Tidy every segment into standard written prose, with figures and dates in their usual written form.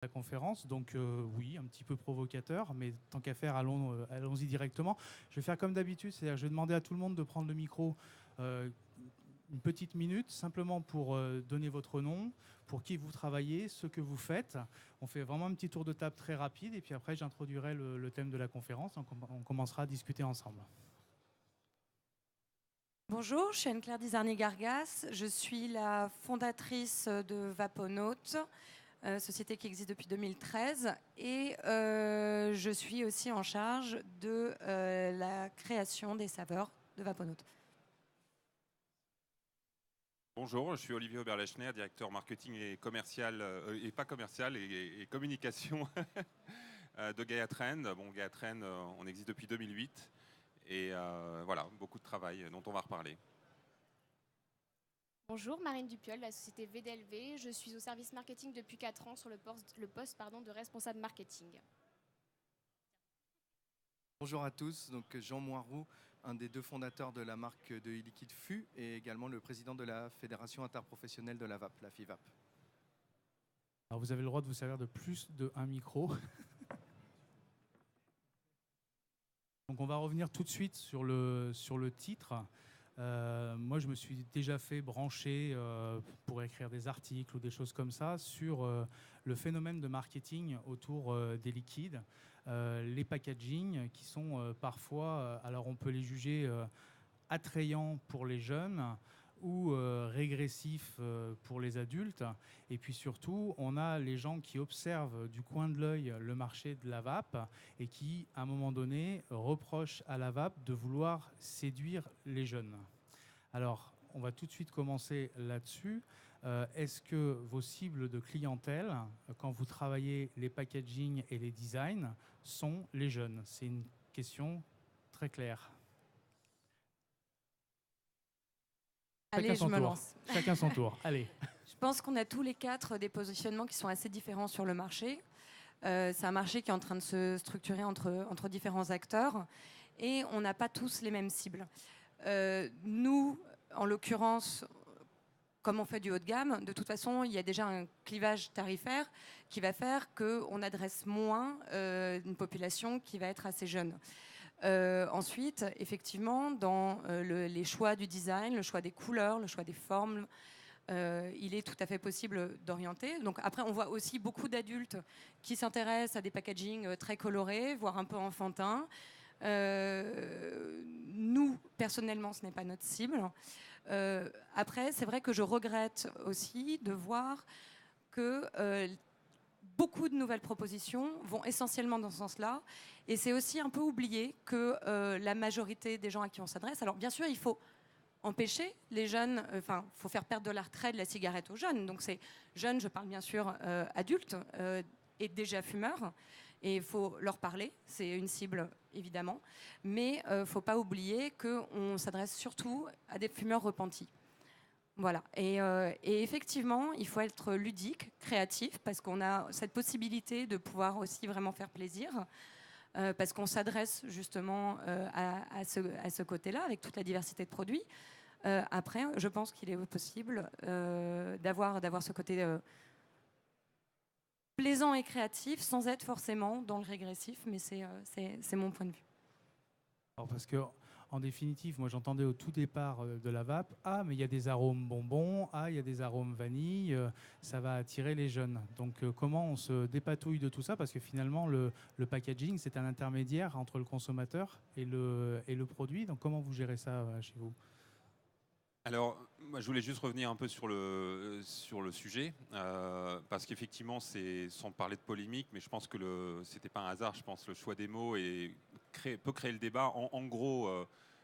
la conférence, donc oui, un petit peu provocateur, mais tant qu'à faire, allons-y directement. Je vais faire comme d'habitude, c'est-à-dire je vais demander à tout le monde de prendre le micro une petite minute, simplement pour donner votre nom, pour qui vous travaillez, ce que vous faites. On fait vraiment un petit tour de table très rapide, et puis après j'introduirai le thème de la conférence, donc on commencera à discuter ensemble. Bonjour, je suis Anne-Claire Dizarni-Gargas. Je suis la fondatrice de Vaponaut, société qui existe depuis 2013. Et je suis aussi en charge de la création des saveurs de Vaponaut. Bonjour, je suis Olivier Oberlechner, directeur marketing et commercial, et pas commercial, et communication de Gaia Trend. Bon, Gaia Trend, on existe depuis 2008. Et voilà, beaucoup de travail dont on va reparler. Bonjour, Marine Dupiol, la société VDLV. Je suis au service marketing depuis 4 ans sur le poste de responsable marketing. Bonjour à tous, donc Jean Moiroux, un des 2 fondateurs de la marque de e-liquide FU et également le président de la Fédération interprofessionnelle de la VAP, la FIVAP. Alors vous avez le droit de vous servir de plus d'un micro. Donc on va revenir tout de suite sur le titre. Moi, je me suis déjà fait brancher pour écrire des articles ou des choses comme ça sur le phénomène de marketing autour des liquides, les packaging qui sont parfois, alors on peut les juger attrayants pour les jeunes ou régressifs pour les adultes. Et puis surtout, on a les gens qui observent du coin de l'œil le marché de la vape et qui, à un moment donné, reprochent à la vape de vouloir séduire les jeunes. Alors, on va tout de suite commencer là-dessus. Est-ce que vos cibles de clientèle, quand vous travaillez les packaging et les designs, sont les jeunes? C'est une question très claire. Allez, je me lance. Chacun son tour. Allez. Je pense qu'on a tous les 4 des positionnements qui sont assez différents sur le marché. C'est un marché qui est en train de se structurer entre différents acteurs et on n'a pas tous les mêmes cibles. Nous, en l'occurrence, comme on fait du haut de gamme, de toute façon, il y a déjà un clivage tarifaire qui va faire qu'on adresse moins une population qui va être assez jeune. Ensuite, effectivement, dans les choix du design, le choix des couleurs, le choix des formes, il est tout à fait possible d'orienter. Donc après, on voit aussi beaucoup d'adultes qui s'intéressent à des packaging très colorés, voire un peu enfantins. Nous, personnellement, ce n'est pas notre cible. Après, c'est vrai que je regrette aussi de voir que beaucoup de nouvelles propositions vont essentiellement dans ce sens-là. Et c'est aussi un peu oublié que la majorité des gens à qui on s'adresse... Alors, bien sûr, il faut empêcher les jeunes... Enfin, il faut faire perdre de l'attrait de la cigarette aux jeunes. Donc, c'est jeunes, je parle bien sûr adultes et déjà fumeurs. Et il faut leur parler, c'est une cible évidemment, mais il ne faut pas oublier qu'on s'adresse surtout à des fumeurs repentis. Voilà, et effectivement, il faut être ludique, créatif, parce qu'on a cette possibilité de pouvoir aussi vraiment faire plaisir, parce qu'on s'adresse justement à ce côté-là, avec toute la diversité de produits. Après, je pense qu'il est possible d'avoir ce côté... plaisant et créatif sans être forcément dans le régressif, mais c'est mon point de vue. Alors parce que, en définitive, moi j'entendais au tout départ de la vape, ah mais il y a des arômes bonbons, ah il y a des arômes vanille, ça va attirer les jeunes. Donc comment on se dépatouille de tout ça? Parce que finalement le packaging c'est un intermédiaire entre le consommateur et le produit. Donc comment vous gérez ça chez vous? Alors, moi, je voulais juste revenir un peu sur le sujet, parce qu'effectivement, c'est sans parler de polémique, mais je pense que c'était pas un hasard. Je pense le choix des mots peut créer le débat. En gros,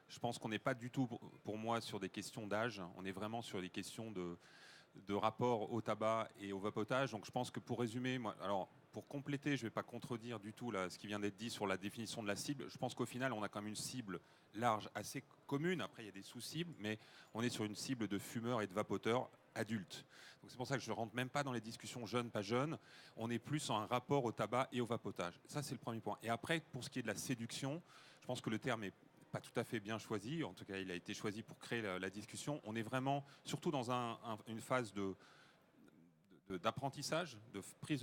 je pense qu'on n'est pas du tout, pour moi, sur des questions d'âge. On est vraiment sur des questions de rapport au tabac et au vapotage. Donc, je pense que pour résumer, alors pour compléter, je ne vais pas contredire du tout là, ce qui vient d'être dit sur la définition de la cible. Je pense qu'au final, on a quand même une cible large, assez commune. Après, il y a des sous-cibles, mais on est sur une cible de fumeurs et de vapoteurs adultes. Donc c'est pour ça que je ne rentre même pas dans les discussions jeunes, pas jeunes. On est plus en un rapport au tabac et au vapotage. Ça, c'est le premier point. Et après, pour ce qui est de la séduction, je pense que le terme est pas tout à fait bien choisi. En tout cas, il a été choisi pour créer la discussion. On est vraiment, surtout dans une phase d'apprentissage, de prise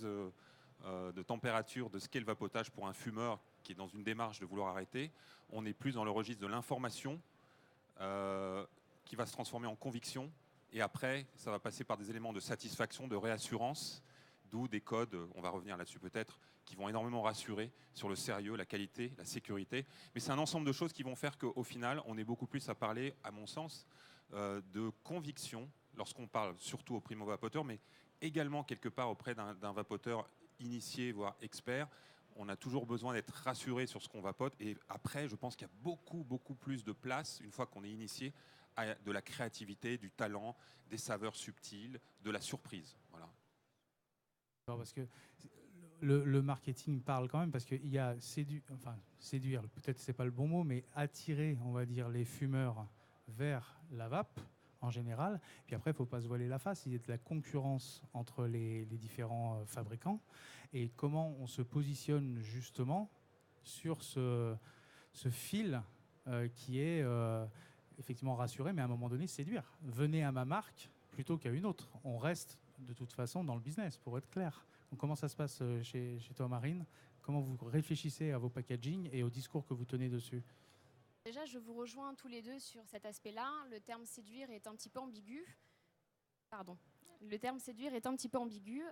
de température de ce qu'est le vapotage pour un fumeur qui est dans une démarche de vouloir arrêter. On est plus dans le registre de l'information qui va se transformer en conviction. Et après, ça va passer par des éléments de satisfaction, de réassurance, d'où des codes, on va revenir là-dessus peut-être, qui vont énormément rassurer sur le sérieux, la qualité, la sécurité. Mais c'est un ensemble de choses qui vont faire qu'au final, on est beaucoup plus à parler, à mon sens, de conviction, lorsqu'on parle surtout aux primo-vapoteurs, mais également quelque part auprès d'un vapoteur initié, voire expert. On a toujours besoin d'être rassuré sur ce qu'on vapote. Et après, je pense qu'il y a beaucoup plus de place, une fois qu'on est initié, à de la créativité, du talent, des saveurs subtiles, de la surprise. Voilà. Parce que le marketing parle quand même, parce qu'il y a séduire, peut-être c'est pas le bon mot, mais attirer, on va dire, les fumeurs vers la vape en général. Puis après, il ne faut pas se voiler la face, il y a de la concurrence entre les différents fabricants. Et comment on se positionne justement sur ce fil qui est effectivement rassuré, mais à un moment donné séduire. Venez à ma marque plutôt qu'à une autre. On reste de toute façon dans le business, pour être clair. Donc, comment ça se passe chez toi, Marine? Comment vous réfléchissez à vos packaging et au discours que vous tenez dessus? Déjà, je vous rejoins tous les deux sur cet aspect-là. Le terme séduire est un petit peu ambigu. Pardon. Le terme séduire est un petit peu ambigu.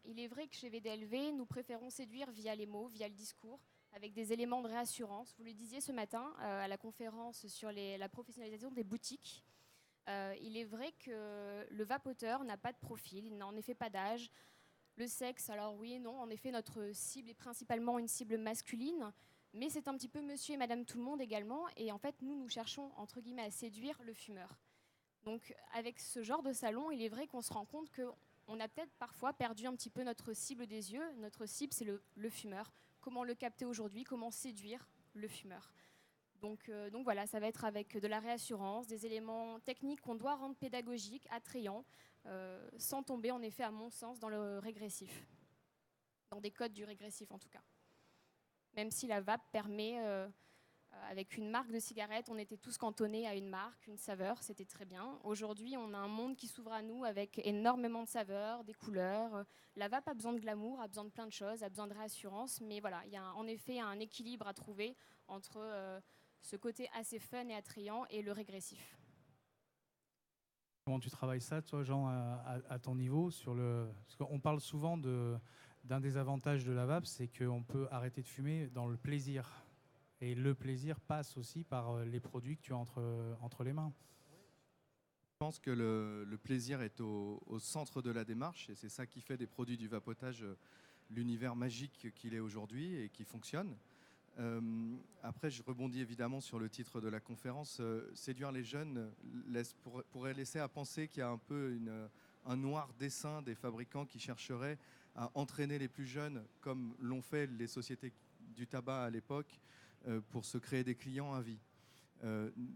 Il est vrai que chez VDLV, nous préférons séduire via les mots, via le discours, avec des éléments de réassurance. Vous le disiez ce matin à la conférence sur la professionnalisation des boutiques. Il est vrai que le vapoteur n'a pas de profil, il n'a en effet pas d'âge. Le sexe, alors oui et non, en effet, notre cible est principalement une cible masculine, mais c'est un petit peu monsieur et madame tout le monde également. Et en fait, nous cherchons, entre guillemets, à séduire le fumeur. Donc, avec ce genre de salon, il est vrai qu'on se rend compte qu'on a peut-être parfois perdu un petit peu notre cible des yeux. Notre cible, c'est le fumeur. Comment le capter aujourd'hui? Comment séduire le fumeur? Donc voilà, ça va être avec de la réassurance, des éléments techniques qu'on doit rendre pédagogiques, attrayants, sans tomber en effet, à mon sens, dans le régressif. Dans des codes du régressif en tout cas. Même si la vape permet, avec une marque de cigarette, on était tous cantonnés à une marque, une saveur, c'était très bien. Aujourd'hui, on a un monde qui s'ouvre à nous avec énormément de saveurs, des couleurs. La vape a besoin de glamour, a besoin de plein de choses, a besoin de réassurance, mais voilà, il y a en effet un équilibre à trouver entre ce côté assez fun et attrayant et le régressif. Comment tu travailles ça, toi, Jean, à ton niveau Parce qu'on parle souvent d'un des avantages de la vape, c'est qu'on peut arrêter de fumer dans le plaisir. Et le plaisir passe aussi par les produits que tu as entre les mains. Je pense que le plaisir est au centre de la démarche et c'est ça qui fait des produits du vapotage l'univers magique qu'il est aujourd'hui et qui fonctionne. Après, je rebondis évidemment sur le titre de la conférence. Séduire les jeunes pourrait laisser à penser qu'il y a un peu un noir dessein des fabricants qui chercheraient à entraîner les plus jeunes, comme l'ont fait les sociétés du tabac à l'époque, pour se créer des clients à vie.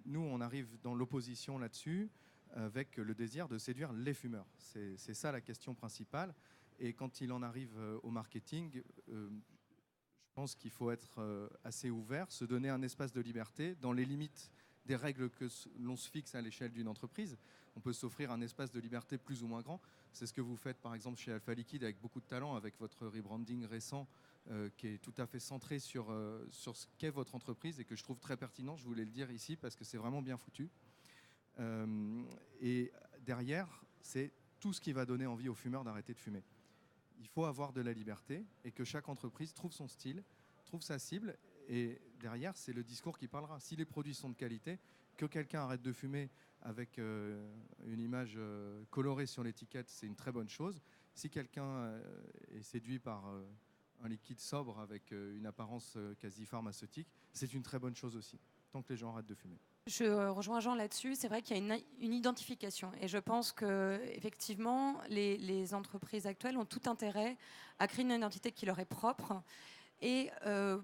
Nous, on arrive dans l'opposition là-dessus, avec le désir de séduire les fumeurs. C'est ça la question principale. Et quand il en arrive au marketing, je pense qu'il faut être assez ouvert, se donner un espace de liberté dans les limites des règles que l'on se fixe à l'échelle d'une entreprise. On peut s'offrir un espace de liberté plus ou moins grand. C'est ce que vous faites par exemple chez Alpha Liquide avec beaucoup de talent, avec votre rebranding récent qui est tout à fait centré sur ce qu'est votre entreprise et que je trouve très pertinent. Je voulais le dire ici parce que c'est vraiment bien foutu. Et derrière, c'est tout ce qui va donner envie aux fumeurs d'arrêter de fumer. Il faut avoir de la liberté et que chaque entreprise trouve son style, trouve sa cible. Et derrière, c'est le discours qui parlera. Si les produits sont de qualité, que quelqu'un arrête de fumer avec une image colorée sur l'étiquette, c'est une très bonne chose. Si quelqu'un est séduit par un liquide sobre avec une apparence quasi pharmaceutique, c'est une très bonne chose aussi, tant que les gens arrêtent de fumer. Je rejoins Jean là-dessus. C'est vrai qu'il y a une identification. Et je pense qu'effectivement, les entreprises actuelles ont tout intérêt à créer une identité qui leur est propre et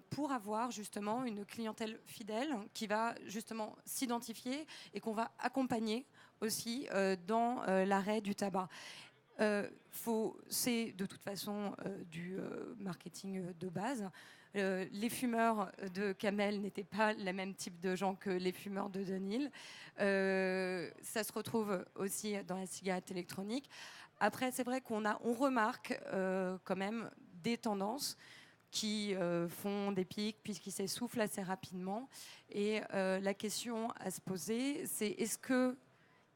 pour avoir justement une clientèle fidèle qui va justement s'identifier et qu'on va accompagner aussi dans l'arrêt du tabac. C'est de toute façon du marketing de base. Les fumeurs de Camel n'étaient pas le même type de gens que les fumeurs de Dunhill. Ça se retrouve aussi dans la cigarette électronique. Après, c'est vrai on remarque quand même des tendances qui font des pics puisqu'ils s'essoufflent assez rapidement. Et la question à se poser, c'est est-ce que,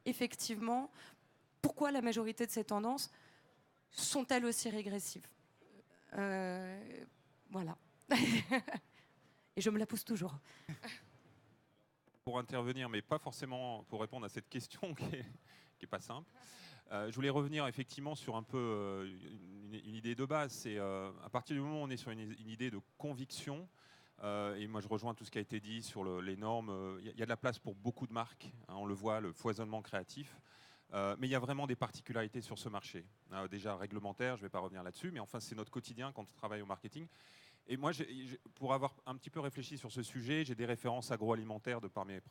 effectivement, pourquoi la majorité de ces tendances sont-elles aussi régressives? Voilà. Et je me la pose toujours. Pour intervenir, mais pas forcément pour répondre à cette question qui est pas simple. Je voulais revenir effectivement sur un peu une idée de base. C'est à partir du moment où on est sur une idée de conviction, et moi je rejoins tout ce qui a été dit sur les normes, il y a de la place pour beaucoup de marques, hein, on le voit, le foisonnement créatif. Mais il y a vraiment des particularités sur ce marché. Déjà réglementaire, je ne vais pas revenir là-dessus, mais enfin c'est notre quotidien quand on travaille au marketing. Et moi, pour avoir un petit peu réfléchi sur ce sujet, j'ai des références agroalimentaires de par mes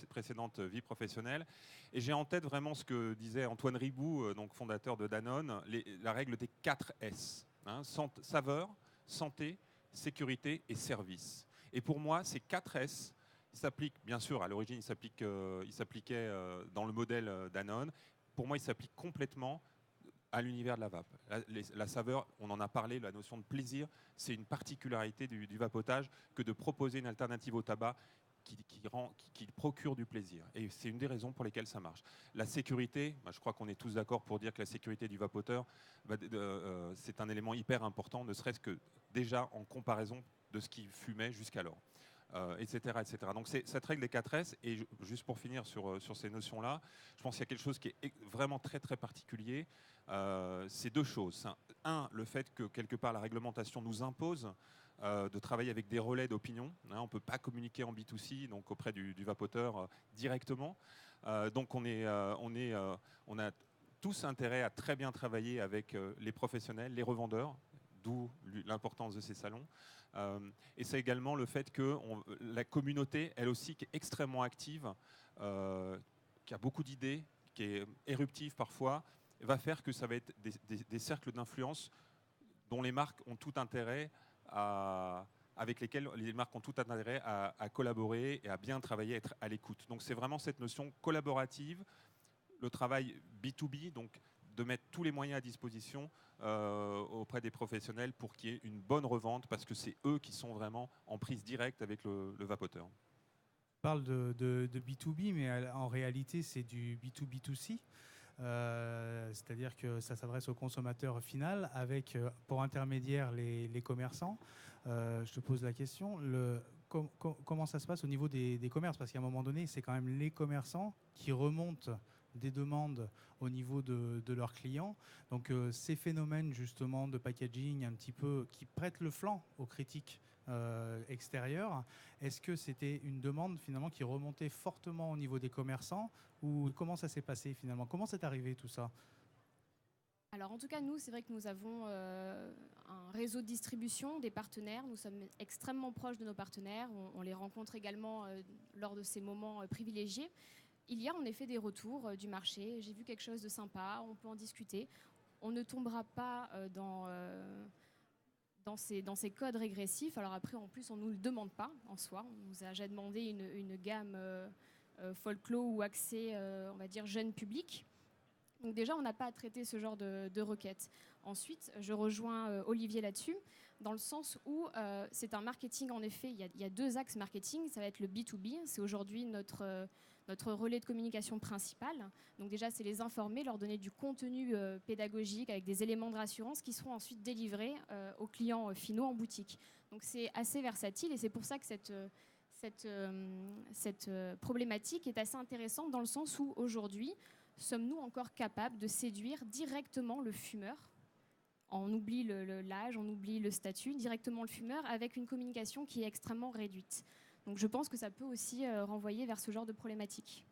précédentes vies professionnelles. Et j'ai en tête vraiment ce que disait Antoine Riboud, donc fondateur de Danone, la règle des 4 S. Hein, saveur, santé, sécurité et service. Et pour moi, ces 4 S s'appliquent, bien sûr, à l'origine, ils s'appliquaient dans le modèle Danone. Pour moi, ils s'appliquent complètement à l'univers de la vape. La saveur, on en a parlé, la notion de plaisir, c'est une particularité du vapotage que de proposer une alternative au tabac qui procure du plaisir. Et c'est une des raisons pour lesquelles ça marche. La sécurité, je crois qu'on est tous d'accord pour dire que la sécurité du vapoteur, c'est un élément hyper important, ne serait-ce que déjà en comparaison de ce qui fumait jusqu'alors. Etc., etc. Donc c'est cette règle des 4 S, et juste pour finir sur ces notions-là, je pense qu'il y a quelque chose qui est vraiment très très particulier. C'est 2 choses. Un, le fait que quelque part la réglementation nous impose de travailler avec des relais d'opinion. Hein, on ne peut pas communiquer en B2C, donc auprès du vapoteur directement. Donc on a tous intérêt à très bien travailler avec les professionnels, les revendeurs, d'où l'importance de ces salons. Et c'est également le fait que la communauté, elle aussi, qui est extrêmement active, qui a beaucoup d'idées, qui est éruptive parfois, va faire que ça va être des cercles d'influence dont les marques ont tout intérêt avec lesquels les marques ont tout intérêt à collaborer et à bien travailler, à être à l'écoute. Donc c'est vraiment cette notion collaborative, le travail B2B, donc de mettre tous les moyens à disposition auprès des professionnels pour qu'il y ait une bonne revente, parce que c'est eux qui sont vraiment en prise directe avec le vapoteur. On parle de B2B, mais en réalité, c'est du B2B2C. C'est-à-dire que ça s'adresse au consommateur final avec, pour intermédiaire, les commerçants. Je te pose la question, comment ça se passe au niveau des commerces? Parce qu'à un moment donné, c'est quand même les commerçants qui remontent des demandes au niveau de leurs clients. Donc ces phénomènes justement de packaging un petit peu qui prêtent le flanc aux critiques extérieures, est-ce que c'était une demande finalement qui remontait fortement au niveau des commerçants, ou comment ça s'est passé finalement? Comment c'est arrivé tout ça? Alors en tout cas, nous, c'est vrai que nous avons un réseau de distribution, des partenaires. Nous sommes extrêmement proches de nos partenaires. On les rencontre également lors de ces moments privilégiés. Il y a en effet des retours du marché. J'ai vu quelque chose de sympa, on peut en discuter. On ne tombera pas dans ces codes régressifs. Alors après, en plus, on ne nous le demande pas en soi. On nous a déjà demandé une gamme folklore ou axée, on va dire, jeune public. Donc déjà, on n'a pas à traiter ce genre de requêtes. Ensuite, je rejoins Olivier là-dessus, dans le sens où c'est un marketing, en effet, il y a 2 axes marketing. Ça va être le B2B, c'est aujourd'hui notre relais de communication principal. Donc déjà, c'est les informer, leur donner du contenu pédagogique avec des éléments de rassurance qui seront ensuite délivrés aux clients finaux en boutique. Donc c'est assez versatile, et c'est pour ça que cette problématique est assez intéressante, dans le sens où aujourd'hui, sommes-nous encore capables de séduire directement le fumeur? On oublie l'âge, on oublie le statut, directement le fumeur, avec une communication qui est extrêmement réduite. Donc je pense que ça peut aussi renvoyer vers ce genre de problématique.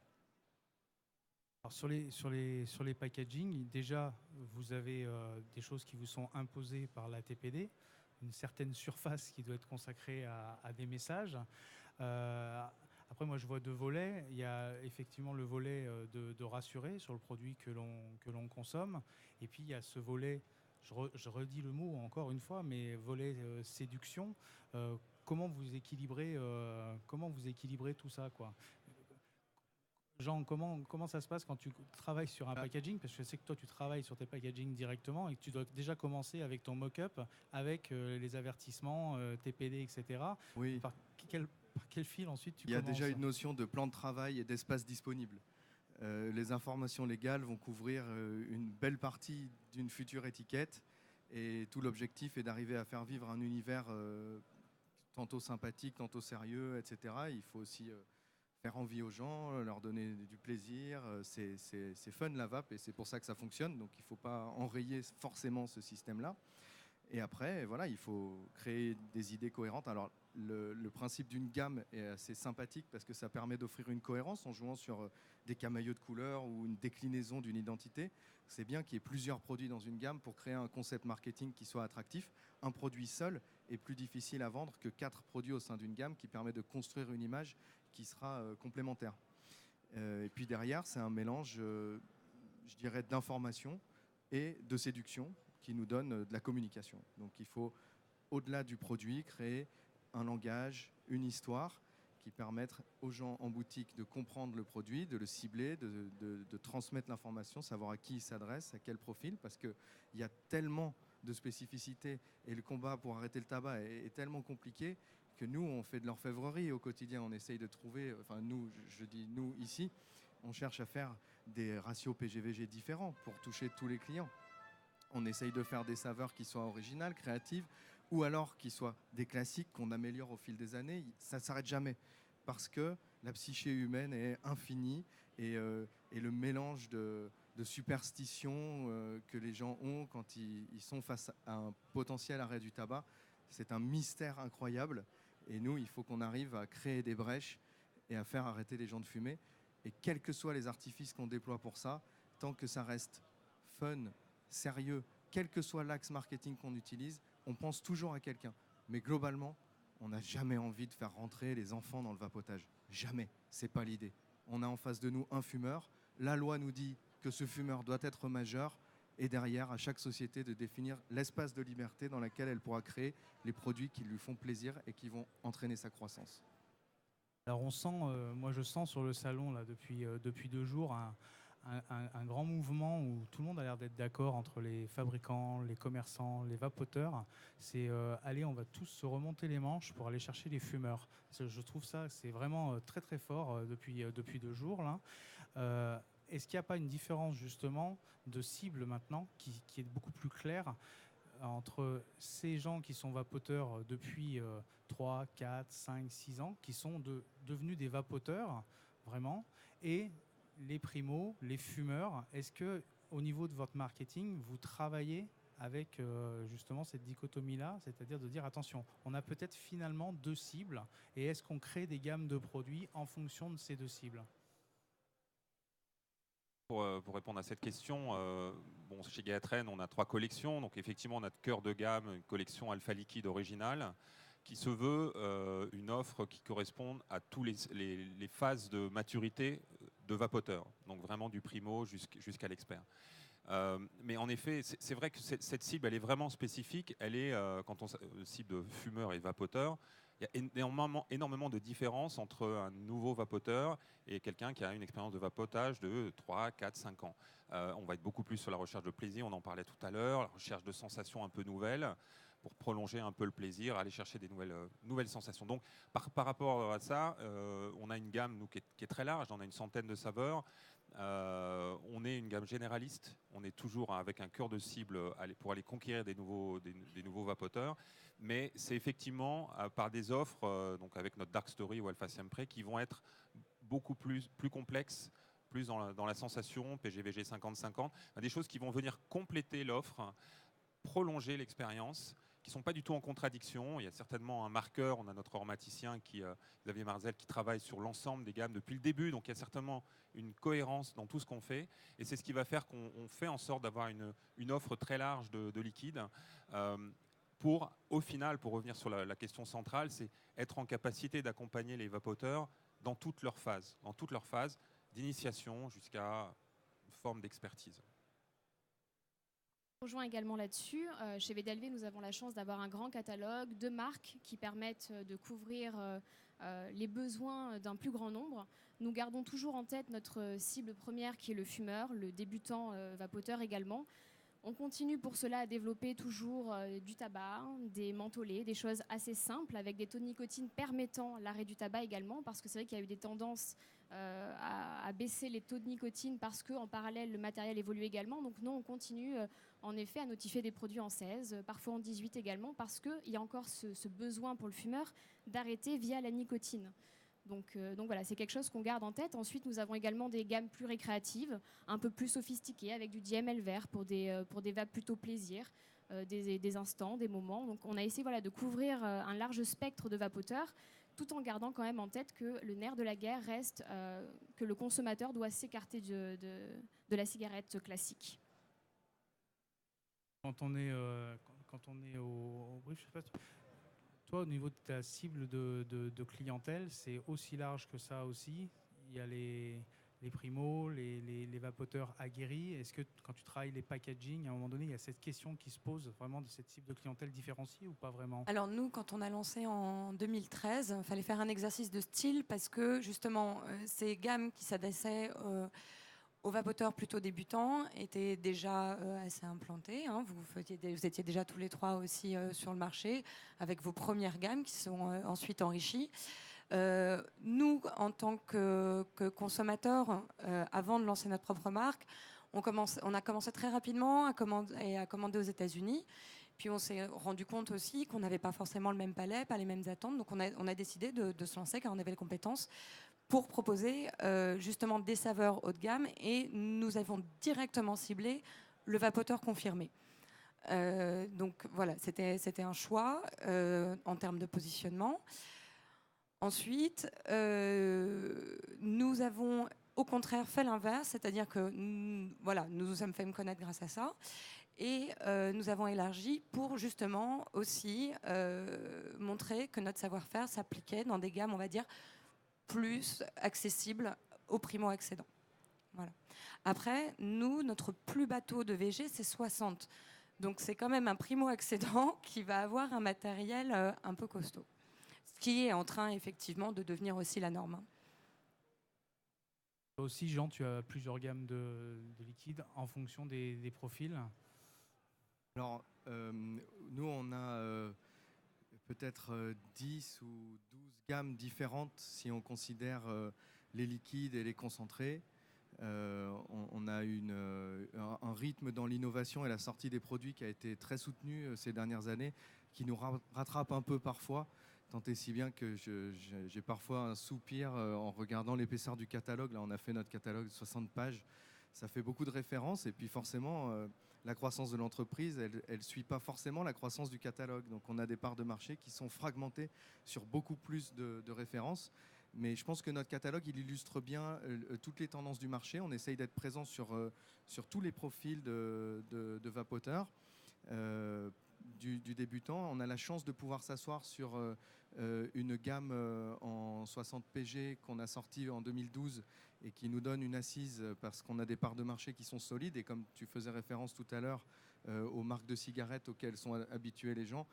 Alors sur les packaging, déjà, vous avez des choses qui vous sont imposées par la TPD, une certaine surface qui doit être consacrée à des messages. Après, moi, je vois 2 volets. Il y a effectivement le volet de rassurer sur le produit que l'on consomme. Et puis, il y a ce volet, je redis le mot encore une fois, mais volet séduction. Comment vous équilibrez tout ça, quoi? Jean, comment ça se passe quand tu travailles sur un Ah. packaging? Parce que je sais que toi, tu travailles sur tes packaging directement et que tu dois déjà commencer avec ton mock-up, avec les avertissements, TPD, etc. Oui, Par quel fil ensuite tu il y a commences? déjà une notion de plan de travail et d'espace disponible. Les informations légales vont couvrir une belle partie d'une future étiquette et tout l'objectif est d'arriver à faire vivre un univers tantôt sympathique, tantôt sérieux, etc. Il faut aussi faire envie aux gens, leur donner du plaisir. C'est fun la vape et c'est pour ça que ça fonctionne. Donc il ne faut pas enrayer forcément ce système-là. Et après, voilà, il faut créer des idées cohérentes. Alors, le principe d'une gamme est assez sympathique parce que ça permet d'offrir une cohérence en jouant sur des camaillots de couleurs ou une déclinaison d'une identité. C'est bien qu'il y ait plusieurs produits dans une gamme pour créer un concept marketing qui soit attractif. Un produit seul est plus difficile à vendre que 4 produits au sein d'une gamme qui permet de construire une image qui sera complémentaire. Et puis derrière, c'est un mélange, je dirais, d'information et de séduction qui nous donne de la communication. Donc il faut, au-delà du produit, créer un langage, une histoire qui permettent aux gens en boutique de comprendre le produit, de le cibler, de transmettre l'information, savoir à qui il s'adresse, à quel profil, parce qu'il y a tellement de spécificités et le combat pour arrêter le tabac est tellement compliqué que nous, on fait de l'orfèvrerie au quotidien. On essaye de trouver, enfin nous, je dis nous ici, on cherche à faire des ratios PGVG différents pour toucher tous les clients. On essaye de faire des saveurs qui soient originales, créatives, ou alors qui soient des classiques qu'on améliore au fil des années. Ça ne s'arrête jamais, parce que la psyché humaine est infinie et le mélange de superstitions que les gens ont quand ils sont face à un potentiel arrêt du tabac, c'est un mystère incroyable. Et nous, il faut qu'on arrive à créer des brèches et à faire arrêter les gens de fumer. Et quels que soient les artifices qu'on déploie pour ça, tant que ça reste fun, sérieux, quel que soit l'axe marketing qu'on utilise, on pense toujours à quelqu'un. Mais globalement, on n'a jamais envie de faire rentrer les enfants dans le vapotage. Jamais. C'est pas l'idée. On a en face de nous un fumeur. La loi nous dit que ce fumeur doit être majeur. Et derrière, à chaque société, de définir l'espace de liberté dans lequel elle pourra créer les produits qui lui font plaisir et qui vont entraîner sa croissance. Alors on sent, moi je sens sur le salon là, depuis 2 jours un grand mouvement où tout le monde a l'air d'être d'accord entre les fabricants, les commerçants, les vapoteurs. C'est allez, on va tous se remonter les manches pour aller chercher les fumeurs. Je trouve ça, c'est vraiment très très fort depuis 2 jours là. Est-ce qu'il n'y a pas une différence justement de cible maintenant qui est beaucoup plus claire entre ces gens qui sont vapoteurs depuis 3, 4, 5, 6 ans, qui sont devenus des vapoteurs, vraiment, et les primos, les fumeurs? Est-ce que au niveau de votre marketing, vous travaillez avec justement cette dichotomie-là, c'est-à-dire de dire attention, on a peut-être finalement 2 cibles, et est-ce qu'on crée des gammes de produits en fonction de ces 2 cibles? Pour répondre à cette question, bon, chez Gaatren, on a 3 collections. Donc effectivement, on a de cœur de gamme une collection Alpha Liquide originale qui se veut une offre qui corresponde à toutes les phases de maturité de vapoteur. Donc vraiment du primo jusqu'à l'expert. Mais en effet, c'est vrai que cette cible, elle est vraiment spécifique. Elle est, quand on cible de fumeurs et vapoteurs, il y a énormément de différences entre un nouveau vapoteur et quelqu'un qui a une expérience de vapotage de 3, 4, 5 ans. On va être beaucoup plus sur la recherche de plaisir, on en parlait tout à l'heure, la recherche de sensations un peu nouvelles pour prolonger un peu le plaisir, aller chercher des nouvelles sensations. Donc par rapport à ça, on a une gamme nous, qui est très large, on a une centaine de saveurs. On est une gamme généraliste, on est toujours avec un cœur de cible pour aller conquérir des nouveaux vapoteurs, mais c'est effectivement par des offres, donc avec notre Dark Story ou Alpha Siempre, qui vont être beaucoup plus complexes, plus dans la sensation, PGVG 50-50, des choses qui vont venir compléter l'offre, prolonger l'expérience, qui ne sont pas du tout en contradiction. Il y a certainement un marqueur, on a notre aromaticien Xavier Marzel qui travaille sur l'ensemble des gammes depuis le début, donc il y a certainement une cohérence dans tout ce qu'on fait, et c'est ce qui va faire qu'on fait en sorte d'avoir une offre très large de liquides, pour, au final, pour revenir sur la question centrale, c'est être en capacité d'accompagner les vapoteurs dans toutes leurs phases d'initiation jusqu'à une forme d'expertise. rejoins également là-dessus. Chez VDLV, nous avons la chance d'avoir un grand catalogue de marques qui permettent de couvrir les besoins d'un plus grand nombre. Nous gardons toujours en tête notre cible première qui est le fumeur, le débutant vapoteur également. On continue pour cela à développer toujours du tabac, des mentholés, des choses assez simples avec des taux de nicotine permettant l'arrêt du tabac également, parce que c'est vrai qu'il y a eu des tendances à baisser les taux de nicotine parce qu'en parallèle le matériel évolue également. Donc nous on continue en effet à notifier des produits en 16, parfois en 18 également, parce qu'il y a encore ce besoin pour le fumeur d'arrêter via la nicotine. Donc voilà, c'est quelque chose qu'on garde en tête. Ensuite, nous avons également des gammes plus récréatives, un peu plus sophistiquées, avec du DML vert pour des vapes plutôt plaisir, des instants, des moments. Donc on a essayé de couvrir un large spectre de vapoteurs, tout en gardant quand même en tête que le nerf de la guerre reste que le consommateur doit s'écarter de la cigarette classique. Quand on est au brief, je sais pas. Toi, au niveau de ta cible de clientèle, c'est aussi large que ça aussi. Il y a les primos, les vapoteurs aguerris. Est-ce que quand tu travailles les packaging, à un moment donné, il y a cette question qui se pose vraiment de cette cible de clientèle différenciée ou pas vraiment? Alors nous, quand on a lancé en 2013, il fallait faire un exercice de style parce que justement, ces gammes qui s'adressaient aux vapoteurs plutôt débutants étaient déjà assez implantés. Hein. Vous étiez déjà tous les trois aussi sur le marché avec vos premières gammes qui sont ensuite enrichies. Nous, en tant que consommateurs, avant de lancer notre propre marque, on a commencé très rapidement à commander aux États-Unis. Puis on s'est rendu compte aussi qu'on n'avait pas forcément le même palais, pas les mêmes attentes. Donc on a décidé de se lancer car on avait les compétences pour proposer justement des saveurs haut de gamme, et nous avons directement ciblé le vapoteur confirmé. Donc voilà, c'était un choix en termes de positionnement. Ensuite, nous avons au contraire fait l'inverse, c'est-à-dire que nous nous sommes fait me connaître grâce à ça. Et nous avons élargi pour justement aussi montrer que notre savoir-faire s'appliquait dans des gammes, on va dire, plus accessibles aux primo-accédants. Voilà. Après, nous, notre plus bas taux de VG, c'est 60. Donc c'est quand même un primo-accédant qui va avoir un matériel un peu costaud. Ce qui est en train, effectivement, de devenir aussi la norme. Aussi, Jean, tu as plusieurs gammes de liquides en fonction des profils. Alors, nous, on a peut-être 10 ou 12 gammes différentes si on considère les liquides et les concentrés. On a un rythme dans l'innovation et la sortie des produits qui a été très soutenu ces dernières années, qui nous rattrape un peu parfois, tant et si bien que j'ai parfois un soupir en regardant l'épaisseur du catalogue. Là, on a fait notre catalogue de 60 pages. Ça fait beaucoup de références et puis forcément, la croissance de l'entreprise, elle ne suit pas forcément la croissance du catalogue. Donc on a des parts de marché qui sont fragmentées sur beaucoup plus de références. Mais je pense que notre catalogue, il illustre bien toutes les tendances du marché. On essaye d'être présent sur tous les profils de vapoteurs. Du débutant, on a la chance de pouvoir s'asseoir sur une gamme en 60 PG qu'on a sortie en 2012 et qui nous donne une assise parce qu'on a des parts de marché qui sont solides, et comme tu faisais référence tout à l'heure aux marques de cigarettes auxquelles sont habitués les gens,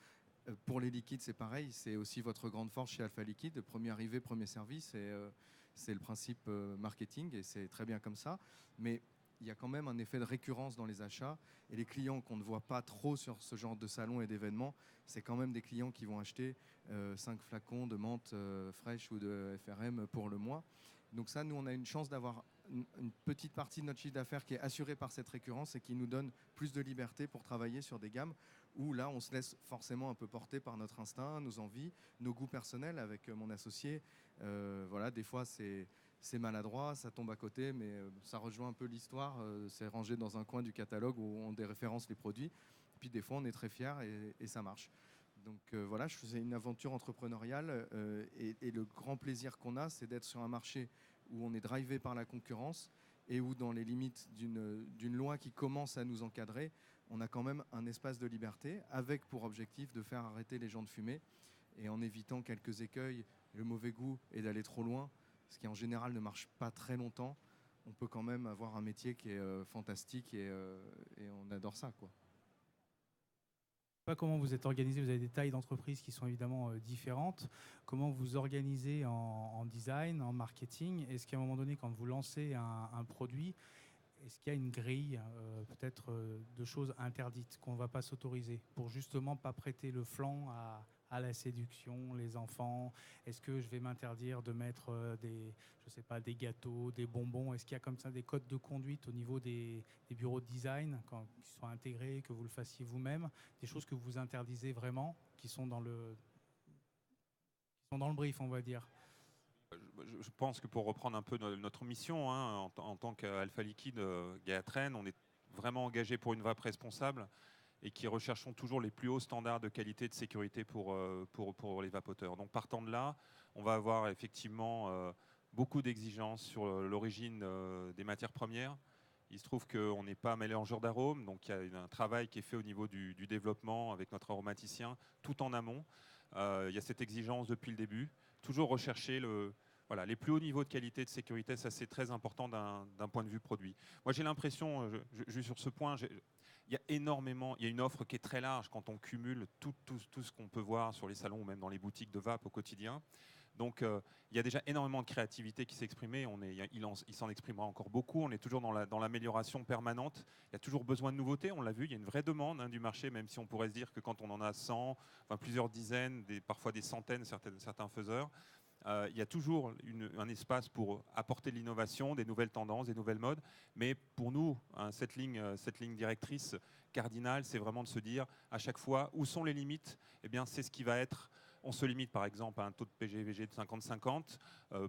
pour les liquides c'est pareil, c'est aussi votre grande force chez Alpha Liquide, premier arrivé, premier service, et c'est le principe marketing et c'est très bien comme ça. Mais il y a quand même un effet de récurrence dans les achats, et les clients qu'on ne voit pas trop sur ce genre de salon et d'événements, c'est quand même des clients qui vont acheter 5 flacons de menthe fraîche ou de FRM pour le mois. Donc ça, nous, on a une chance d'avoir une petite partie de notre chiffre d'affaires qui est assurée par cette récurrence et qui nous donne plus de liberté pour travailler sur des gammes où là, on se laisse forcément un peu porter par notre instinct, nos envies, nos goûts personnels avec mon associé. Voilà, des fois, c'est maladroit, ça tombe à côté, mais ça rejoint un peu l'histoire. C'est rangé dans un coin du catalogue où on déréférence les produits. Puis des fois, on est très fiers et ça marche. Donc voilà, je faisais une aventure entrepreneuriale et le grand plaisir qu'on a, c'est d'être sur un marché où on est drivé par la concurrence et où, dans les limites d'une loi qui commence à nous encadrer, on a quand même un espace de liberté avec pour objectif de faire arrêter les gens de fumer, et en évitant quelques écueils, le mauvais goût et d'aller trop loin, ce qui en général ne marche pas très longtemps. On peut quand même avoir un métier qui est fantastique et on adore ça, quoi. Pas comment vous êtes organisé, vous avez des tailles d'entreprise qui sont évidemment différentes. Comment vous organisez en design, en marketing? Est-ce qu'à un moment donné, quand vous lancez un produit, est-ce qu'il y a une grille peut-être de choses interdites qu'on ne va pas s'autoriser pour justement pas prêter le flanc à la séduction, les enfants? Est-ce que je vais m'interdire de mettre je sais pas, des gâteaux, des bonbons? Est-ce qu'il y a comme ça des codes de conduite au niveau des bureaux de design qui soient intégrés, que vous le fassiez vous-même, des choses que vous interdisez vraiment, qui sont dans le brief, on va dire? Je pense que pour reprendre un peu notre mission, hein, en tant qu'Alpha Liquide, Gaatren, on est vraiment engagé pour une vape responsable et qui recherchons toujours les plus hauts standards de qualité et de sécurité pour les vapoteurs. Donc partant de là, on va avoir effectivement beaucoup d'exigences sur l'origine des matières premières. Il se trouve qu'on n'est pas mélangeur d'arômes, donc il y a un travail qui est fait au niveau du développement avec notre aromaticien, tout en amont. Il y a cette exigence depuis le début. Toujours rechercher les plus hauts niveaux de qualité et de sécurité, ça c'est très important d'un point de vue produit. Moi j'ai l'impression, juste sur ce point, il y a une offre qui est très large quand on cumule tout ce qu'on peut voir sur les salons ou même dans les boutiques de vape au quotidien. Donc il y a déjà énormément de créativité qui s'est exprimée, il s'en exprimera encore beaucoup, on est toujours dans l'amélioration permanente, il y a toujours besoin de nouveautés, on l'a vu, il y a une vraie demande du marché, même si on pourrait se dire que quand on en a 100, enfin plusieurs dizaines, parfois des centaines, certains faiseurs, il y a toujours un espace pour apporter de l'innovation, des nouvelles tendances, des nouvelles modes. Mais pour nous, hein, cette ligne directrice cardinale, c'est vraiment de se dire à chaque fois où sont les limites. Eh bien, c'est ce qui va être. On se limite par exemple à un taux de PGVG de 50-50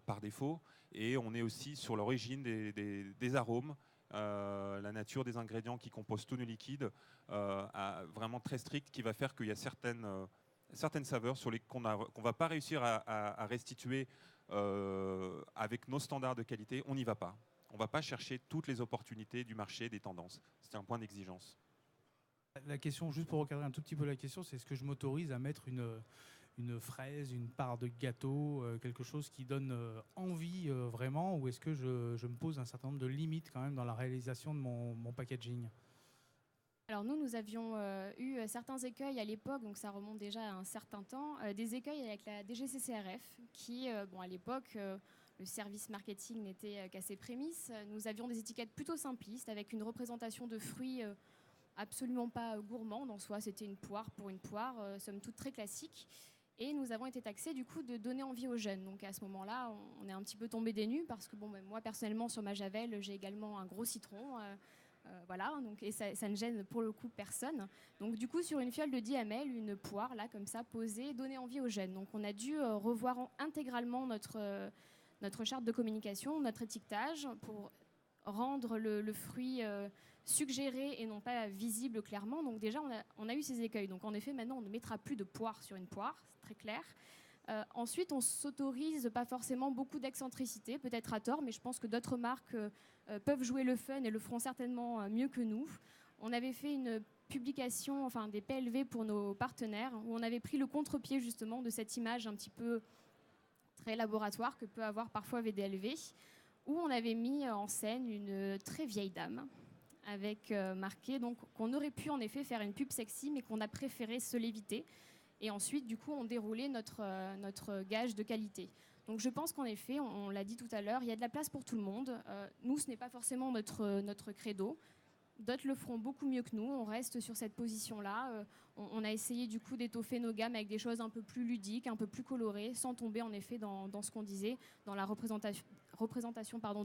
par défaut. Et on est aussi sur l'origine des arômes. La nature des ingrédients qui composent tous nos liquides, vraiment très stricte, qui va faire qu'il y a certaines saveurs qu'on ne va pas réussir à restituer avec nos standards de qualité. On n'y va pas. On ne va pas chercher toutes les opportunités du marché, des tendances. C'est un point d'exigence. La question, juste pour recadrer un tout petit peu la question, c'est est-ce que je m'autorise à mettre une fraise, une part de gâteau, quelque chose qui donne envie vraiment, ou est-ce que je me pose un certain nombre de limites quand même dans la réalisation de mon packaging? Alors nous avions eu certains écueils à l'époque, donc ça remonte déjà à un certain temps, des écueils avec la DGCCRF qui, à l'époque, le service marketing n'était qu'à ses prémices. Nous avions des étiquettes plutôt simplistes avec une représentation de fruits absolument pas gourmande. En soi, c'était une poire pour une poire, somme toute très classique. Et nous avons été taxés du coup de donner envie aux jeunes. Donc à ce moment-là, on est un petit peu tombé des nues parce que moi personnellement sur ma javel, j'ai également un gros citron. Voilà, donc, et ça ne gêne pour le coup personne. Donc du coup sur une fiole de 10 ml, une poire là comme ça posée, donner envie aux jeunes. Donc on a dû revoir intégralement notre charte de communication, notre étiquetage pour rendre le fruit suggéré et non pas visible clairement. Donc déjà on a eu ces écueils. Donc en effet maintenant on ne mettra plus de poire sur une poire, c'est très clair. Ensuite, on s'autorise pas forcément beaucoup d'excentricité, peut-être à tort, mais je pense que d'autres marques peuvent jouer le fun et le feront certainement mieux que nous. On avait fait une publication, enfin des PLV pour nos partenaires, où on avait pris le contre-pied justement de cette image un petit peu très laboratoire que peut avoir parfois VDLV, où on avait mis en scène une très vieille dame avec marqué donc qu'on aurait pu en effet faire une pub sexy, mais qu'on a préféré se l'éviter. Et ensuite, du coup, on déroulait notre gage de qualité. Donc je pense qu'en effet, on l'a dit tout à l'heure, il y a de la place pour tout le monde. Nous, ce n'est pas forcément notre credo. D'autres le feront beaucoup mieux que nous. On reste sur cette position-là. On a essayé du coup d'étoffer nos gammes avec des choses un peu plus ludiques, un peu plus colorées, sans tomber en effet dans ce qu'on disait, dans la représentation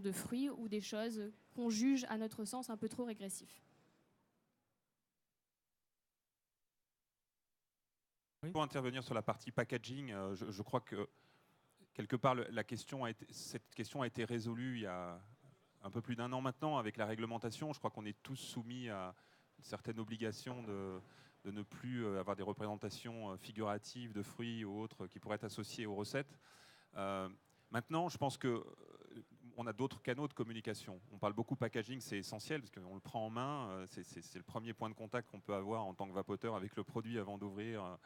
de fruits ou des choses qu'on juge à notre sens un peu trop régressifs. Pour intervenir sur la partie packaging, je crois que quelque part cette question a été résolue il y a un peu plus d'un an maintenant avec la réglementation. Je crois qu'on est tous soumis à une certaine obligation de ne plus avoir des représentations figuratives de fruits ou autres qui pourraient être associées aux recettes. Maintenant, je pense que on a d'autres canaux de communication. On parle beaucoup packaging, c'est essentiel parce qu'on le prend en main. C'est le premier point de contact qu'on peut avoir en tant que vapoteur avec le produit avant d'ouvrir,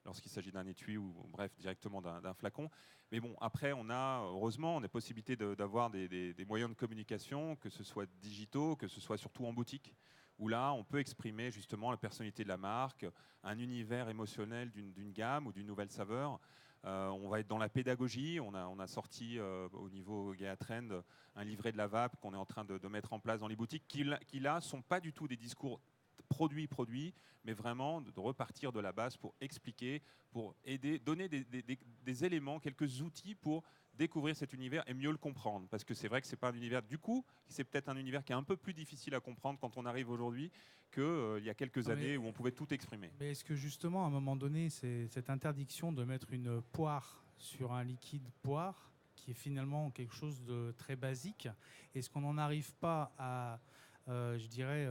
lorsqu'il s'agit d'un étui ou bref directement d'un flacon. Mais bon, après on a heureusement des possibilités d'avoir des moyens de communication, que ce soit digitaux, que ce soit surtout en boutique, où là, on peut exprimer justement la personnalité de la marque, un univers émotionnel d'une gamme ou d'une nouvelle saveur. On va être dans la pédagogie. On a sorti au niveau Gaia Trend un livret de la vape qu'on est en train de mettre en place dans les boutiques, qui là ne sont pas du tout des discours produits, mais vraiment de repartir de la base pour expliquer, pour aider, donner des éléments, quelques outils pour découvrir cet univers et mieux le comprendre. Parce que c'est vrai que c'est pas un univers, du coup, c'est peut-être un univers qui est un peu plus difficile à comprendre quand on arrive aujourd'hui qu'il y a quelques années où on pouvait tout exprimer. Mais est-ce que justement, à un moment donné, c'est cette interdiction de mettre une poire sur un liquide poire, qui est finalement quelque chose de très basique, est-ce qu'on n'en arrive pas à, je dirais,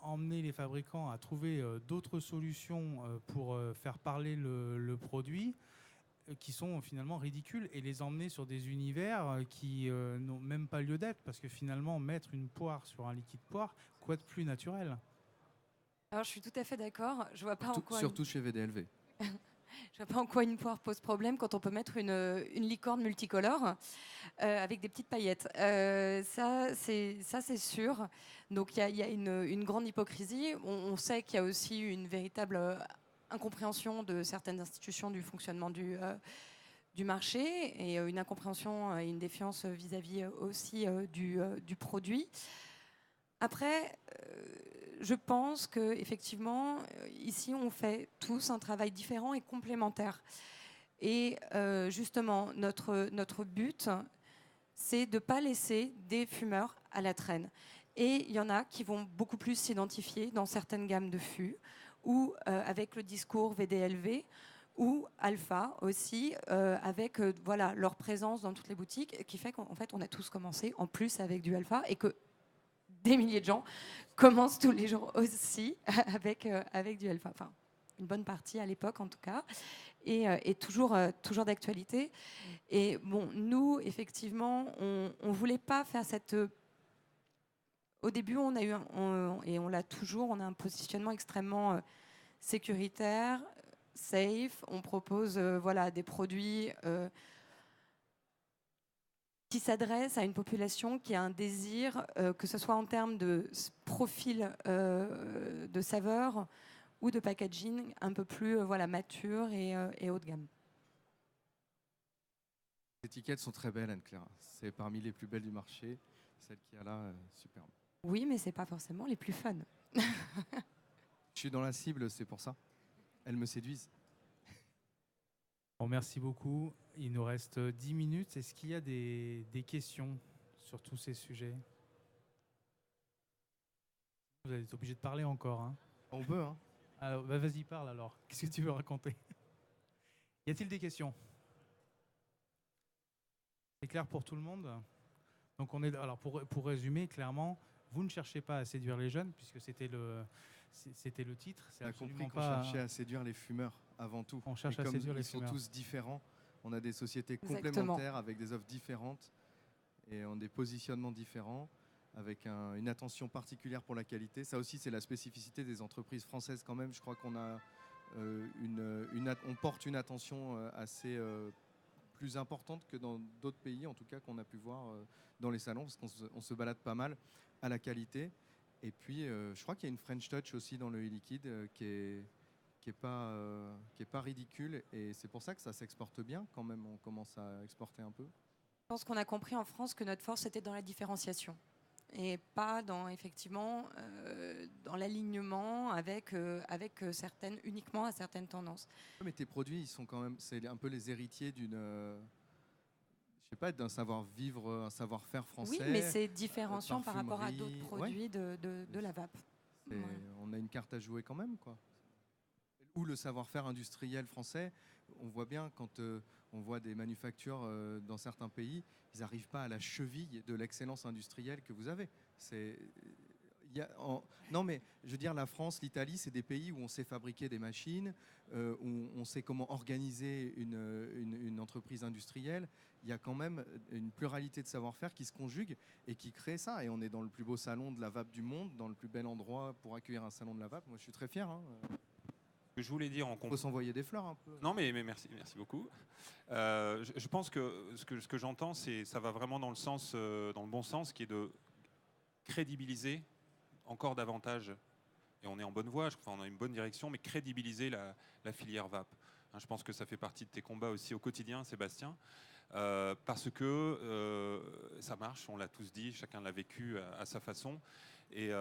emmener les fabricants à trouver d'autres solutions pour faire parler le produit, qui sont finalement ridicules, et les emmener sur des univers qui n'ont même pas lieu d'être, parce que finalement, mettre une poire sur un liquide poire, quoi de plus naturel? Alors, je suis tout à fait d'accord. Je vois pas en quoi. Surtout chez VDLV. Je vois pas en quoi une poire pose problème quand on peut mettre une licorne multicolore avec des petites paillettes. Ça, c'est sûr. Donc, il y a une grande hypocrisie. On sait qu'il y a aussi une véritable incompréhension de certaines institutions du fonctionnement du marché, et une incompréhension et une défiance vis-à-vis aussi du produit. Après, je pense qu'effectivement, ici, on fait tous un travail différent et complémentaire. Et justement, notre but, c'est de ne pas laisser des fumeurs à la traîne. Et il y en a qui vont beaucoup plus s'identifier dans certaines gammes de fûts, ou avec le discours VDLV, ou Alpha aussi, avec voilà, leur présence dans toutes les boutiques, qui fait qu'en fait, on a tous commencé en plus avec du Alpha, et que des milliers de gens commencent tous les jours aussi avec du Alpha. Enfin, une bonne partie à l'époque en tout cas, et toujours d'actualité. Et bon, nous, effectivement, on ne voulait pas faire cette... Au début, on a eu, et on l'a toujours, on a un positionnement extrêmement sécuritaire, safe. On propose voilà, des produits qui s'adressent à une population qui a un désir, que ce soit en termes de profil de saveur ou de packaging un peu plus voilà, mature et haut de gamme. Les étiquettes sont très belles, Anne-Claire. C'est parmi les plus belles du marché. Celle qu'il y a là, superbe. Oui, mais c'est pas forcément les plus fun. Je suis dans la cible, c'est pour ça. Elles me séduisent. Bon, merci beaucoup. Il nous reste 10 minutes. Est-ce qu'il y a des questions sur tous ces sujets? Vous allez être obligé de parler encore. Hein. On peut, hein. Alors, bah, vas-y, parle alors. Qu'est-ce que tu veux raconter? Y a-t-il des questions? C'est clair pour tout le monde? Donc on est, alors pour résumer clairement, vous ne cherchez pas à séduire les jeunes, puisque c'était le titre. On a compris qu'on cherchait à séduire les fumeurs avant tout. On cherche à séduire les fumeurs. Ils sont tous différents. On a des sociétés Exactement. complémentaires avec des offres différentes et ont des positionnements différents, avec une attention particulière pour la qualité. Ça aussi, c'est la spécificité des entreprises françaises quand même. Je crois qu'on a on porte une attention assez plus importante que dans d'autres pays, en tout cas qu'on a pu voir dans les salons, parce qu'on se balade pas mal à la qualité. Et puis, je crois qu'il y a une French Touch aussi dans le e-liquide qui est pas ridicule, et c'est pour ça que ça s'exporte bien quand même. On commence à exporter un peu. Je pense qu'on a compris en France que notre force était dans la différenciation et pas dans effectivement dans l'alignement avec uniquement à certaines tendances. Mais tes produits, ils sont quand même, c'est un peu les héritiers d'une, je sais pas, d'un savoir-vivre, un savoir-faire français. Oui, mais c'est différenciant par rapport à d'autres produits ouais. de la vape. Ouais. On a une carte à jouer quand même, quoi. Ou le savoir-faire industriel français, on voit bien quand on voit des manufactures dans certains pays, ils n'arrivent pas à la cheville de l'excellence industrielle que vous avez. Non, mais je veux dire, la France, l'Italie, c'est des pays où on sait fabriquer des machines, où on sait comment organiser une entreprise industrielle. Il y a quand même une pluralité de savoir-faire qui se conjugue et qui crée ça. Et on est dans le plus beau salon de la vape du monde, dans le plus bel endroit pour accueillir un salon de la vape. Moi, je suis très fier. Hein. Que je voulais dire en Il faut s'envoyer des fleurs un peu. Non, mais merci beaucoup. Je pense que ce que j'entends, ça va vraiment dans le bon sens, qui est de crédibiliser encore davantage et on est en bonne voie, on a une bonne direction, mais crédibiliser la filière vape. Hein, je pense que ça fait partie de tes combats aussi au quotidien, Sébastien, parce que ça marche, on l'a tous dit, chacun l'a vécu à sa façon, et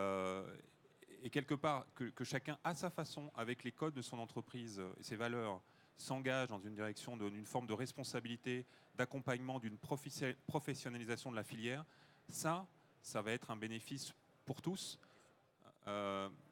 quelque part, que chacun à sa façon, avec les codes de son entreprise et ses valeurs, s'engage dans une direction d'une forme de responsabilité, d'accompagnement, d'une professionnalisation de la filière, ça va être un bénéfice pour tous.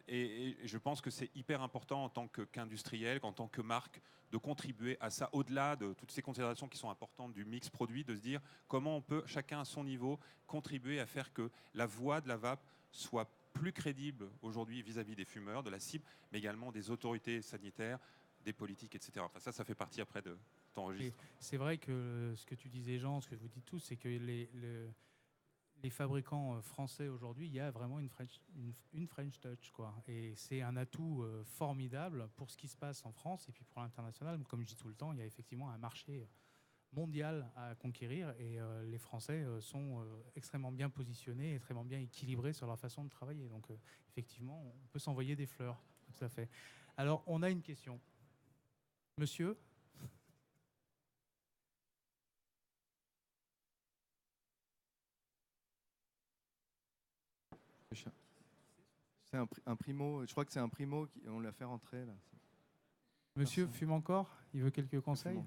Et je pense que c'est hyper important en tant qu'industriel, en tant que marque, de contribuer à ça, au-delà de toutes ces considérations qui sont importantes du mix produit, de se dire comment on peut, chacun à son niveau, contribuer à faire que la voix de la vape soit plus crédible aujourd'hui vis-à-vis des fumeurs, de la cible, mais également des autorités sanitaires, des politiques, etc. Enfin, ça fait partie après de ton registre. C'est vrai que ce que tu disais, Jean, ce que vous dites tous, c'est que les fabricants français aujourd'hui, il y a vraiment une French touch, quoi. Et c'est un atout formidable pour ce qui se passe en France et puis pour l'international. Comme je dis tout le temps, il y a effectivement un marché mondial à conquérir et les Français sont extrêmement bien positionnés, extrêmement bien équilibrés sur leur façon de travailler. Donc effectivement, on peut s'envoyer des fleurs, tout à fait. Alors, on a une question. Monsieur ? C'est un primo, je crois que c'est un primo, on l'a fait rentrer là. Monsieur Merci. fume encore ? Il veut quelques conseils ?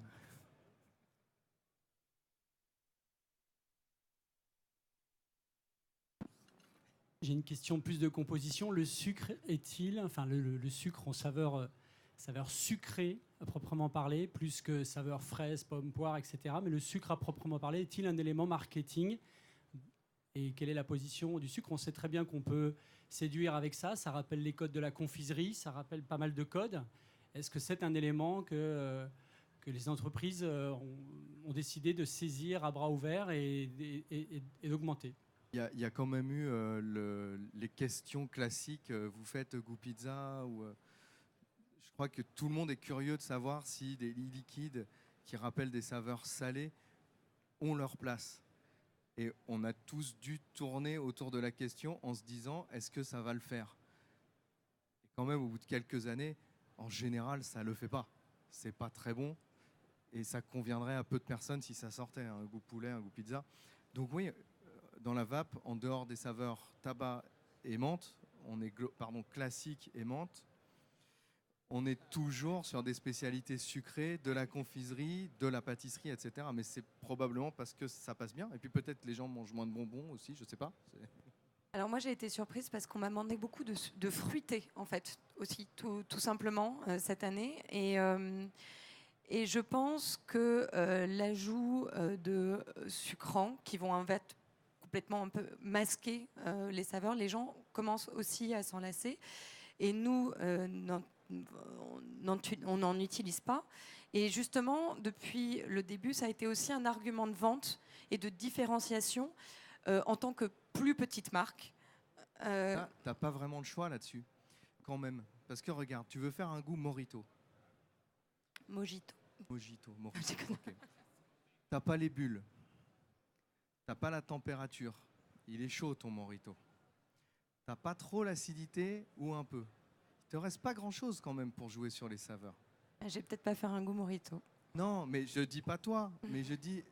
J'ai une question plus de composition. Le sucre est-il, enfin le sucre en saveur sucrée à proprement parler, plus que saveur fraise, pomme, poire, etc. Mais le sucre à proprement parler est-il un élément marketing ? Et quelle est la position du sucre ? On sait très bien qu'on peut séduire avec ça. Ça rappelle les codes de la confiserie, ça rappelle pas mal de codes. Est-ce que c'est un élément que les entreprises ont décidé de saisir à bras ouverts et d'augmenter ? Il y a quand même eu les questions classiques. Vous faites goût pizza ou je crois que tout le monde est curieux de savoir si des liquides qui rappellent des saveurs salées ont leur place. Et on a tous dû tourner autour de la question en se disant est-ce que ça va le faire ? Et quand même, au bout de quelques années, en général, ça le fait pas. C'est pas très bon et ça conviendrait à peu de personnes si ça sortait, un goût poulet, un goût pizza. Donc oui, dans la vape, en dehors des saveurs tabac et menthe, on est classique et menthe, on est toujours sur des spécialités sucrées, de la confiserie, de la pâtisserie, etc. Mais c'est probablement parce que ça passe bien. Et puis peut-être les gens mangent moins de bonbons aussi, je sais pas. Alors moi j'ai été surprise parce qu'on m'a demandé beaucoup de fruité en fait aussi tout simplement cette année et je pense que l'ajout de sucrants qui vont en fait complètement un peu masquer les saveurs, les gens commencent aussi à s'en lasser et nous on n'en utilise pas. Et justement, depuis le début, ça a été aussi un argument de vente et de différenciation en tant que plus petite marque. T'as pas vraiment le choix là-dessus, quand même. Parce que regarde, tu veux faire un goût Mojito. Mojito. Okay. T'as pas les bulles. T'as pas la température. Il est chaud ton Mojito. T'as pas trop l'acidité ou un peu. Il te reste pas grand-chose quand même pour jouer sur les saveurs. Je vais peut-être pas faire un goût Mojito. Non, mais je dis pas toi, mais je dis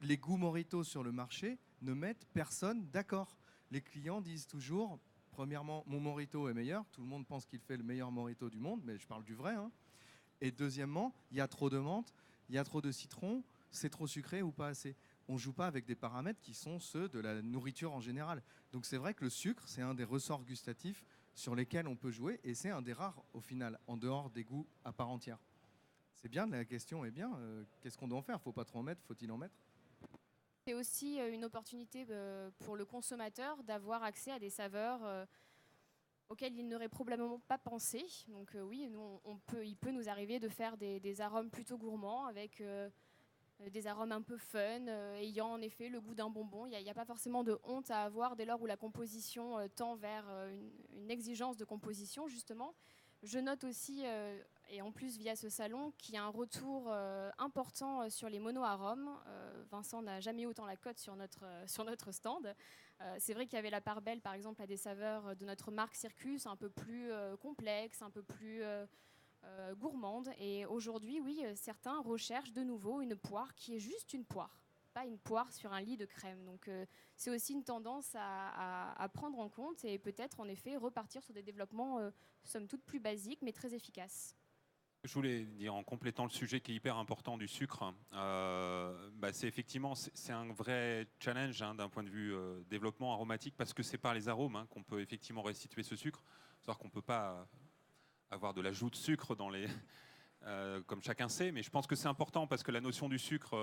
les goûts Mojito sur le marché ne mettent personne d'accord. Les clients disent toujours, premièrement, mon Mojito est meilleur. Tout le monde pense qu'il fait le meilleur Mojito du monde, mais je parle du vrai. Hein. Et deuxièmement, il y a trop de menthe, il y a trop de citron, c'est trop sucré ou pas assez. On ne joue pas avec des paramètres qui sont ceux de la nourriture en général. Donc c'est vrai que le sucre, c'est un des ressorts gustatifs sur lesquels on peut jouer et c'est un des rares au final, en dehors des goûts à part entière. C'est bien, la question est bien. Qu'est-ce qu'on doit en faire ? Faut pas trop en mettre, faut-il en mettre ? C'est aussi une opportunité pour le consommateur d'avoir accès à des saveurs auxquelles il n'aurait probablement pas pensé. Donc oui, nous, il peut nous arriver de faire des arômes plutôt gourmands avec des arômes un peu fun, ayant en effet le goût d'un bonbon. Il n'y a pas forcément de honte à avoir dès lors où la composition tend vers une exigence de composition, justement. Je note aussi et en plus via ce salon, qui a un retour important sur les monoarômes. Vincent n'a jamais eu autant la cote sur notre stand. C'est vrai qu'il y avait la part belle, par exemple, à des saveurs de notre marque Circus, un peu plus complexe, un peu plus gourmande. Et aujourd'hui, oui, certains recherchent de nouveau une poire qui est juste une poire, pas une poire sur un lit de crème. Donc c'est aussi une tendance à prendre en compte et peut-être en effet repartir sur des développements somme toute plus basiques mais très efficaces. Je voulais dire, en complétant le sujet qui est hyper important du sucre, c'est effectivement c'est un vrai challenge d'un point de vue développement aromatique, parce que c'est par les arômes qu'on peut effectivement restituer ce sucre. C'est-à-dire qu'on ne peut pas avoir de l'ajout de sucre dans les... comme chacun sait, mais je pense que c'est important parce que la notion du sucre,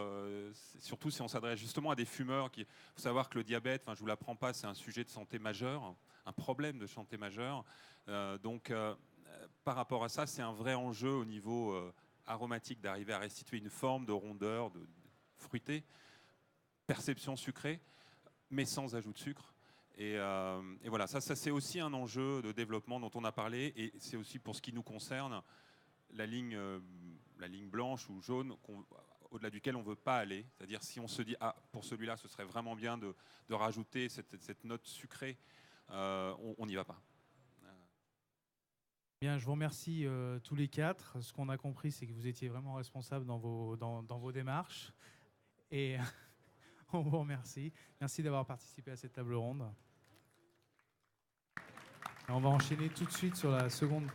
surtout si on s'adresse justement à des fumeurs, il faut savoir que le diabète, je ne vous l'apprends pas, c'est un sujet de santé majeur, un problème de santé majeur. Par rapport à ça, c'est un vrai enjeu au niveau aromatique d'arriver à restituer une forme de rondeur, de fruité, perception sucrée, mais sans ajout de sucre. Et voilà, ça c'est aussi un enjeu de développement dont on a parlé, et c'est aussi pour ce qui nous concerne, la ligne blanche ou jaune au-delà duquel on ne veut pas aller. C'est-à-dire si on se dit, pour celui-là, ce serait vraiment bien de rajouter cette note sucrée, on n'y va pas. Bien, je vous remercie tous les quatre. Ce qu'on a compris, c'est que vous étiez vraiment responsables dans vos démarches. Et on vous remercie. Merci d'avoir participé à cette table ronde. Et on va enchaîner tout de suite sur la seconde